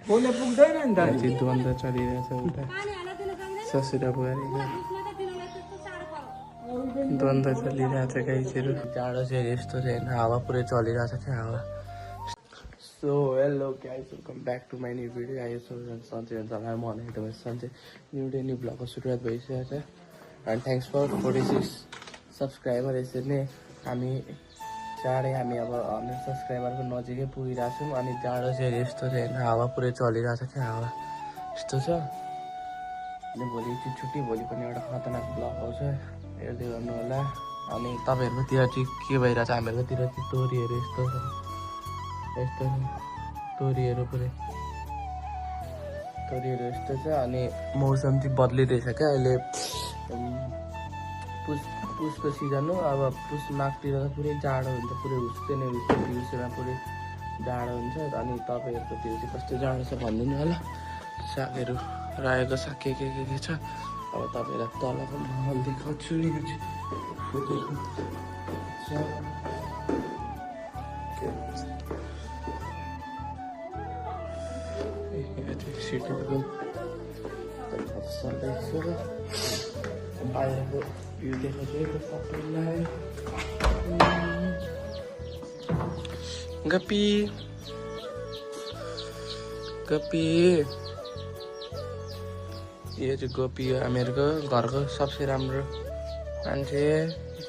बोले पुग्दैन नि त चाहिँ द्वन्द्व चलिरहेछ उता ससुरा बुहारीको द्वन्द्व चलिरहेछ गाइजहरू। जाडो चाहिँ यस्तो चाहिँ होइन, हावा पुरै चलिरहेछ क्या हावा। So hello guys, welcome back to my new video. आयो सन्चै हुन्छ होला, म एकदमै सन्चै। न्यू डे न्यू ब्लगको सुरुवात भइसकेको छ एन्ड थ्याङ्क्स फर 46 सब्सक्राइबर। यसरी नै चाँडै हामी अब 100 सब्सक्राइबरको नजिकै पुगिरहेको छौँ। अनि जाडो चाहिँ यस्तो चाहिँ होइन, हावा पुरै चलिरहेछ क्या हावा यस्तो छ। अनि भोलि चाहिँ छुट्टी, भोलि पनि एउटा खतरनाक ब्लग आउँछ, हेर्दै गर्नु होला। अनि तपाईँहरूकोतिर चाहिँ के भइरहेछ, हामीहरूकोतिर चाहिँ तोरीहरू यस्तो छ, यस्तो तोरीहरू पुरै तोरीहरू यस्तो छ। अनि मौसम चाहिँ बद्लिँदैछ क्या अहिले। पुसको सिजन हो, अब पुस माघतिर त पुरै जाडो हुन्छ, पुरै हुस्टेमा पुरै जाडो हुन्छ। अनि तपाईँहरूकोतिर चाहिँ कस्तो जाडो छ भनिदिनु होला। सागहरू, रायोको साग के छ। अब तपाईँलाई तलको महल देखाउँछु। यहाँ चाहिँ फुटेको छ। सिटीको बाहिरको भ्यू देखाउँछु सबैलाई। गप्पी गप्पी, यो चाहिँ गोपी हो, हामीहरूको घरको सबसे राम्रो मान्छे,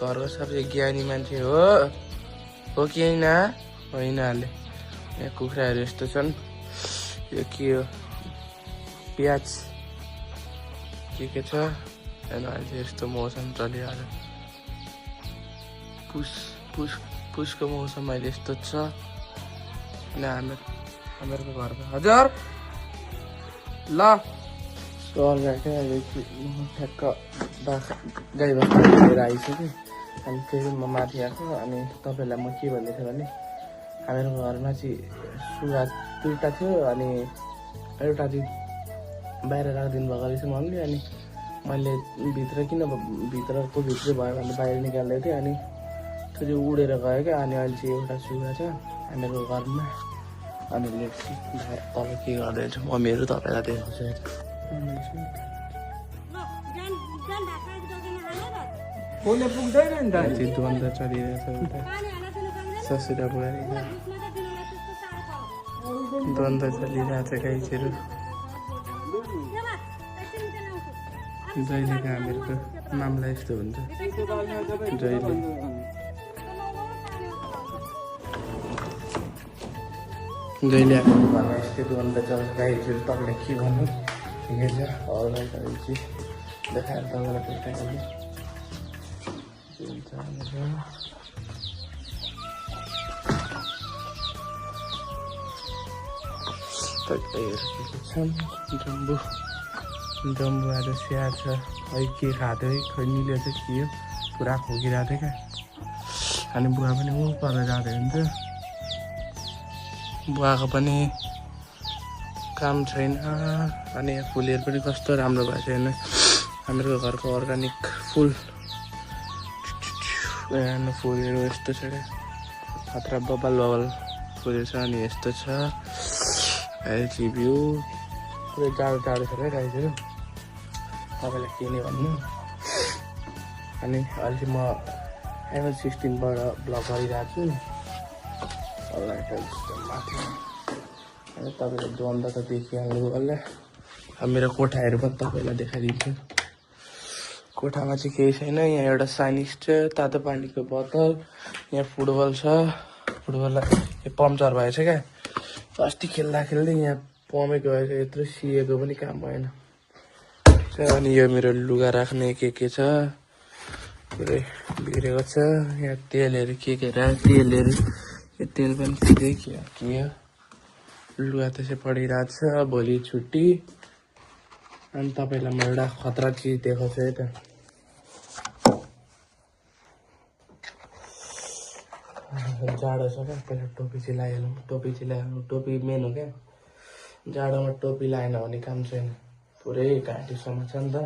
घरको सबसे ज्ञानी मान्छे हो कि होइन? होइन हाले। यहाँ कुखुराहरू यस्तो छन्। यो के हो? प्याज के छ। अनि अहिले चाहिँ यस्तो मौसम चलिरहेको पुसको मौसम अहिले यस्तो छ। अनि हामीहरूको घरको हजुर ल ठ्याक्क गाई बाख्रा लिएर आइसक्यो। अनि फेरि म माथि आएको। अनि तपाईँलाई म के भन्दैछु भने, हामीहरूको घरमा चाहिँ सुगा 2टा थियो। अनि एउटा चाहिँ बाहिर राखिदिनु भएको रहेछ मम्मीले। अनि मैले भित्र भित्रै भयो भने बाहिर निकाल्दै थिएँ। अनि त्यो चाहिँ उडेर गयो क्या। अनि अहिले चाहिँ एउटा सुगा छ हामीहरूको घरमा। अनि तल के गर्दैछ मम्मीहरू तपाईँलाई देखाउँछ। बोले पुग्दैन नि त चाहिँ द्वन्द्व चलिरहेछ उता ससुरा बुहारीको द्वन्द्व चलिरहेछ गाइजहरू। जहिलेको हामीहरूको नामलाई यस्तो हुन्छ, जहिले हाम्रो घरमा यस्तो द्वन्द्व चल्छ गाइजहरू। तपाईँलाई के भन्नु, ठिकै छ अरूलाई चाहिँ देखाएर तपाईँलाई भेटाइहाल्नु हुन्छ भनेर। छन् जम्बु आज स्याहार छ है। के खाँदै है, खैनीले चाहिँ के हो, पुरा खोकिरहेको थियो क्या। अनि बुवा पनि ऊ पर जाँदै हुन्छ। बुवाको पनि काम छैन। अनि यहाँ फुलहरू पनि कस्तो राम्रो भएको छ हेर्नु। हाम्रो घरको अर्ग्यानिक फुलहरू यस्तो छ क्या, खतरा बबल फुलहरू छ। अनि यस्तो छ अहिले भ्यू, पुरै जाडो छ क्या गाइजहरू। तपाईँलाई के नै भन्नु। अनि अहिले चाहिँ म iPhone 16बाट ब्लग गरिरहेको छु। माथि अनि तपाईँलाई द्वन्द्व त देखिहाल्नु होला। अब मेरो कोठाहरू पनि तपाईँलाई देखाइदिन्छु। कोठामा चाहिँ केही छैन। यहाँ एउटा साइनिस छ, तातो पानीको बोतल, यहाँ फुटबल छ। फुटबललाई पम्चर भएछ क्या, अस्ति खेल्दा यहाँ पमै गएको, यत्रो सिएको पनि काम भएन। अनि यो मेरो लुगा राख्ने के छ, पुरै बिग्रेको छ। यहाँ तेलहरू तेलहरू, यो तेल पनि सिधै के हो। लुगा त्यसै पडिरहेको छ, भोलि छुट्टी। अनि तपाईँलाई म एउटा खतरा चिज देखाउँछु है त। जाडो छ क्या, पहिला टोपी चाहिँ लगाइहाल्नु। टोपी मेन हो क्या। जाडोमा टोपी लगाएन भने काम छैन, पुरै घाँटीसम्म छ नि त।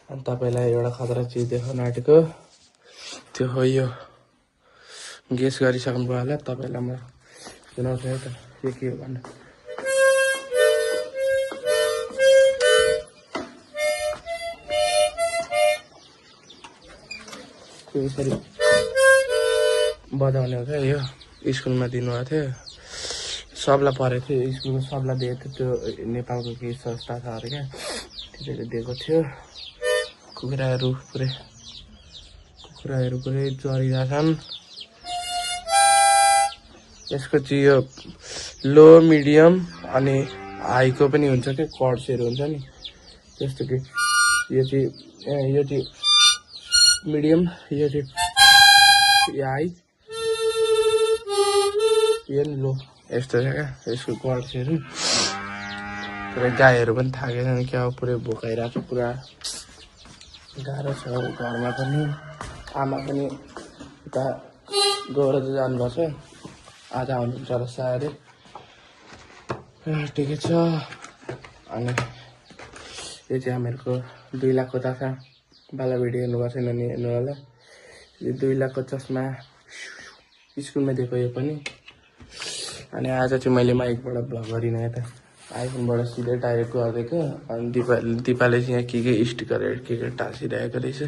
अनि तपाईँलाई एउटा खतरा चिज देखाउन आँटेको, त्यो हो यो। गेस गरिसक्नु भयो होला। तपाईँलाई म सुनाउँछ है त के हो भन्नु यसरी बजाउने हो क्या यो स्कुलमा दिनुभएको थियो सबलाई परेको थियो स्कुलको सबलाई दिएको थियो त्यो नेपालको केही संस्था छ अरे क्या त्यसले दिएको थियो कुखुराहरू पुरै चरिरहेछन् यसको चाहिँ यो लो मिडियम अनि हाईको पनि हुन्छ क्या कर्ड्सहरू हुन्छ नि जस्तो कि यो चाहिँ मिडियम यो चाहिँ हाई यो नि लो यस्तो छ क्या यसको कर्ड्सहरू पुरै गाईहरू पनि थाकेछन् क्या पुरै भोकाइरहेको छ पुरा गाह्रो छ घरमा पनि आमा पनि उता गएर चाहिँ जानुभएको छ आज आउनुहुन्छ र सायदै ठिकै छ अनि यो चाहिँ हामीहरूको 2 लाखको चासा बाला भिडियो हेर्नुभएको छैन नि हेर्नु होला यो 2 लाखको चस्मा स्कुलमा दिएको यो पनि अनि आज चाहिँ मैले माइकबाट भ्लग गरिनँ यता आइफोनबाट सिधै डाइरेक्ट गरिदिएको अनि दिपाले चाहिँ यहाँ के स्टिकरहरू के टाँसिरहेको रहेछ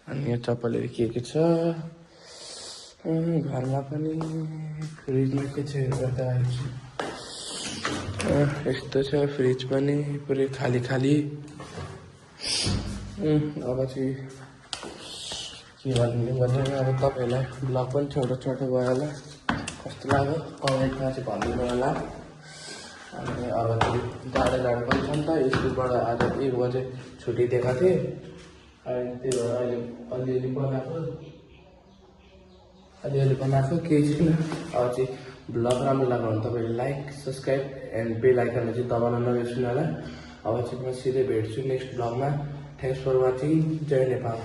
अनि यहाँ चप्पलहरू के छ घरमा पनि फ्रिजमा के छ हेर्दा आएछु यस्तो छ फ्रिज पनि पुरै खाली अब चाहिँ के भन्नु भनेर अब तपाईँहरूलाई ब्लग पनि छोटो भयो होला कस्तो लाग्यो कमेन्टमा चाहिँ भनिदिनु होला अनि अब चाहिँ जाडो पनि छ नि त स्कुलबाट आज 1 बजे छुट्टी दिएका थिएँ अनि त्यही भएर अहिले अलिअलि बनाएको केही छैन अब चाहिँ ब्लग राम्रो लाग्यो भने तपाईँले लाइक सब्सक्राइब एन्ड बेल आइकनलाई चाहिँ दबाउन नबिर्सनु होला अब चाहिँ म सिधै भेट्छु नेक्स्ट ब्लगमा थ्याङ्क्स फर वाचिङ जय नेपाल।